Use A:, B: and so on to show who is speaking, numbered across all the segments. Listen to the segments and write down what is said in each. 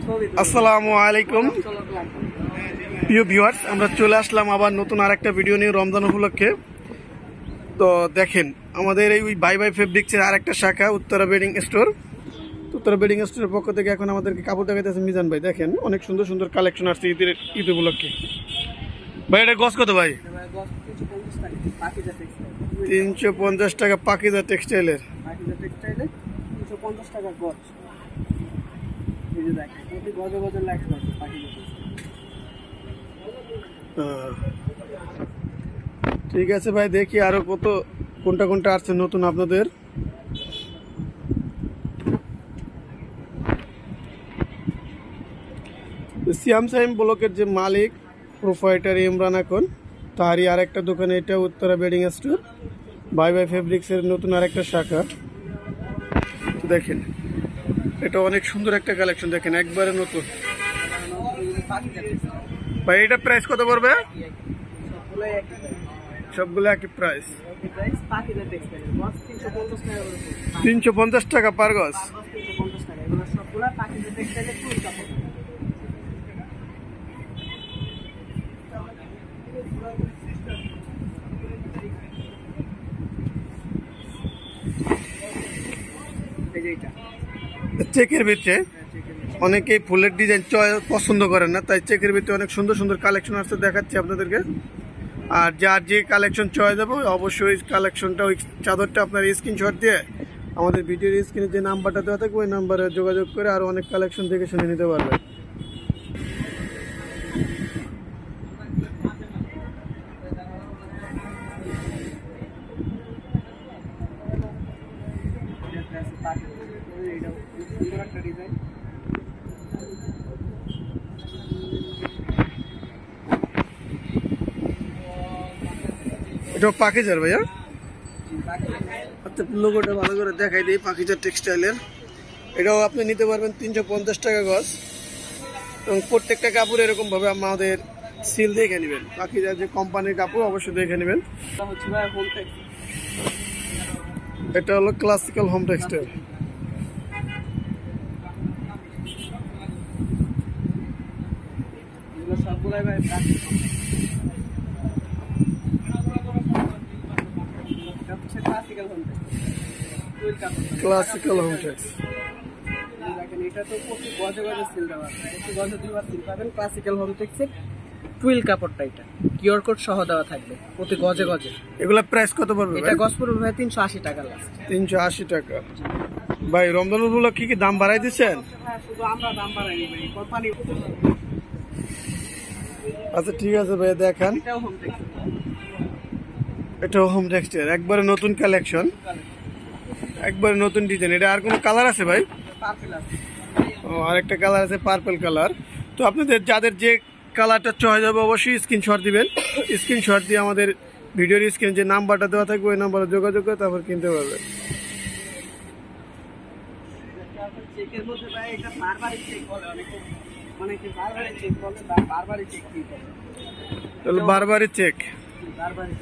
A: আসসালামু আলাইকুম প্রিয় ভিউয়ার্স, আমরা চলে আসলাম আবার নতুন আরেকটা ভিডিও নিয়ে রমজান উপলক্ষে। তো দেখেন আমাদের এই বাই বাই ফেব্রিক্সের আরেকটা শাখা Uttara bedding store. Uttara bedding স্টোরের পক্ষ থেকে এখন আমাদেরকে কাপড় দেখাইতেছে মিজান ভাই। দেখেন অনেক সুন্দর সুন্দর কালেকশন আসছে ঈদ উপলক্ষে। ভাই এটা গজ কত ভাই? 350 টাকা পাকিজা টেক্সটাইলের।
B: 350 টাকা গজ।
A: ঠিক আছে ভাই, দেখি আরো কোনটা কোনটা আসছে নতুন আপনাদের। সিয়াম সাইম ব্লকের যে মালিক প্রোপাইটার ইমরান এখন, তারই আরেকটা দোকানে এটা Uttara bedding store bye bye ফেব্রিক্সের নতুন আরেকটা শাখা। দেখেন এটা অনেক সুন্দর একটা কালেকশন, দেখেন একবারে নতুন। ভাই এটা প্রাইস কত পড়বে? সবগুলো একই প্রাইস, 350 টাকা পার গজ। চেকের ভিতরে অনেকেই ফুলের ডিজাইন পছন্দ করেন না, তাই চেকের ভিতরে অনেক সুন্দর সুন্দর কালেকশন আসছে, দেখাচ্ছি আপনাদেরকে। আর যার যে কালেকশন চয়েস দেবো অবশ্যই কালেকশনটা ওই চাদরটা আপনার স্ক্রিনশট দিয়ে আমাদের ভিডিওর স্ক্রিনে যে নাম্বারটা দেওয়া থাকবে ওই নাম্বারে যোগাযোগ করে আরো অনেক কালেকশন দেখে শুনে নিতে পারবেন। এটা পাকিজার ভাইয়া, লোগোটা ভালো করে দেখাই দিই। পাকিজার টেক্সটাইলের এটাও আপনি নিতে পারবেন 350 টাকা গজ, এবং প্রত্যেকটা কাপড় এরকম ভাবে আমাদের সিল দেখে নেবেন। পাকিজার যে কোম্পানির কাপড় অবশ্যই দেখে নেবেন। এটা হলো classical home textile. Classical home tex,
B: এটা তো প্রতি গজে গজে সিল দেওয়া, প্রতি গজে দুইবার সিল পাবেন। ক্লাসিক্যাল হোম টেক্সের টুইল কাপড়টা এটা কিউআর কোড সহ দেওয়া থাকবে প্রতি গজে গজে।
A: এগুলা প্রাইস কত পড়বে?
B: এটা গজ পড়বে ভাই 380 টাকা লাস্ট।
A: 380 টাকা। ভাই রমজানুল গুলো কি দাম বাড়াই দিচ্ছেন?
B: হ্যাঁ, শুধু আমরা দাম বাড়াইনি ভাই, কোম্পানি।
A: আচ্ছা ঠিক আছে ভাই, দেখেন
B: এটাও হোম টেক্স,
A: এটা হোম টেক্সটাইল একবারে নতুন কালেকশন, একবারে নতুন ডিজাইন। এটা আর কোনো কালার আছে ভাই?
B: পার্পল আছে।
A: ও আরেকটা কালার আছে পার্পল কালার। তো আপনাদের যাদের যে কালারটা চয়েস হবে অবশ্যই স্ক্রিনশট দিবেন। স্ক্রিনশট দিয়ে আমাদের ভিডিওর স্ক্রিনে যে নাম্বারটা দেওয়া থাকবে ওই নাম্বারে যোগাযোগ করে তারপর কিনতে পারবেন।
B: চেকের মধ্যে ভাই এটা বারবারই চেক বলে, অনেকে বারবারই চেক বলে, বারবারই চেক দিতে হবে।
A: তাহলে বারবারই চেক,
B: বারবারই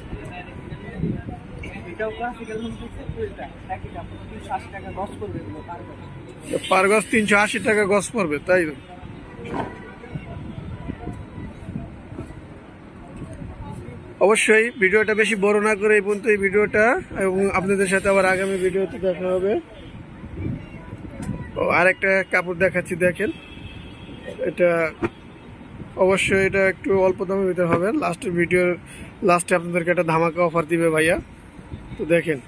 B: এটাও ক্লাসিক্যাল হোম টেক্সের টুইলটা একই কাপড়, 380 টাকা গজ করবে এগুলো পার গজ।
A: পার গজ 380 টাকা গজ পড়বে, তাই? অবশ্যই ভিডিওটা বেশি বড় না করে এই পর্যন্ত এই ভিডিওটা, এবং আপনাদের সাথে আবার আগামী ভিডিওতে দেখা হবে। আরেকটা কাপড় দেখাচ্ছি, দেখেন এটা অবশ্যই এটা একটু অল্প দামের ভিতরে হবে। লাস্টের ভিডিওর লাস্টে আপনাদেরকে একটা ধামাকা অফার দিবে ভাইয়া। তো দেখেন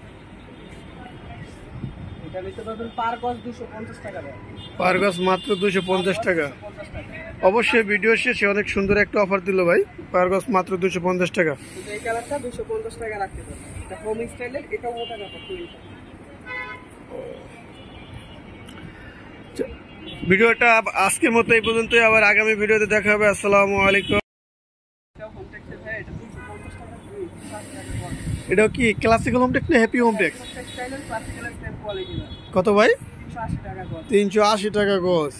B: এটা নিতে পারবেন পার গজ 250 টাকা দেয়,
A: পার গজ মাত্র 250 টাকা। অবশ্যই ভিডিও শেষে অনেক সুন্দর একটা অফার দিল ভাই, পার গজ মাত্র 250 টাকা।
B: এই কালারটা 250 টাকা রাখতে পারবেন। এটা হোম স্টাইলের, এটাও মোটা কাপড় টুইলটা।
A: ভিডিওটা আজকের মতো এই পর্যন্তই, আবার আগামী ভিডিওতে দেখা হবে। আসসালামু আলাইকুম। এটা কি ক্লাসিক্যাল হোম টেক্স না হ্যাপি হোম টেক্স? কত ভাই? 380 টাকা গজ।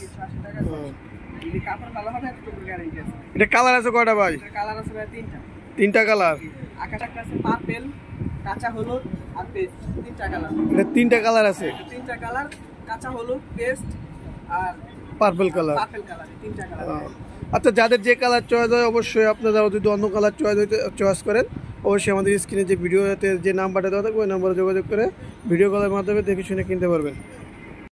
A: এটা কালার আছে কয়টা ভাই? তিনটা কালার।
B: পার্পল, কাঁচা হলুদ আর পেস্ট, তিনটা কালার।
A: এটা তিনটা কালার আছে।
B: তিনটা কালার, কাঁচা হলুদ, পেস্ট আর
A: পার্পল কালার।
B: পার্পল কালার, তিনটা কালার।
A: আচ্ছা, যাদের যে কালার চয়েস হয় অবশ্যই আপনারা যদি অন্য কালার চয়েস করেন অবশ্যই আমাদের স্ক্রিনে যে ভিডিওতে যে নাম্বারটা দেওয়া থাকবে ওই নাম্বারে যোগাযোগ করে ভিডিও কলের মাধ্যমে দেখে শুনে কিনতে পারবেন।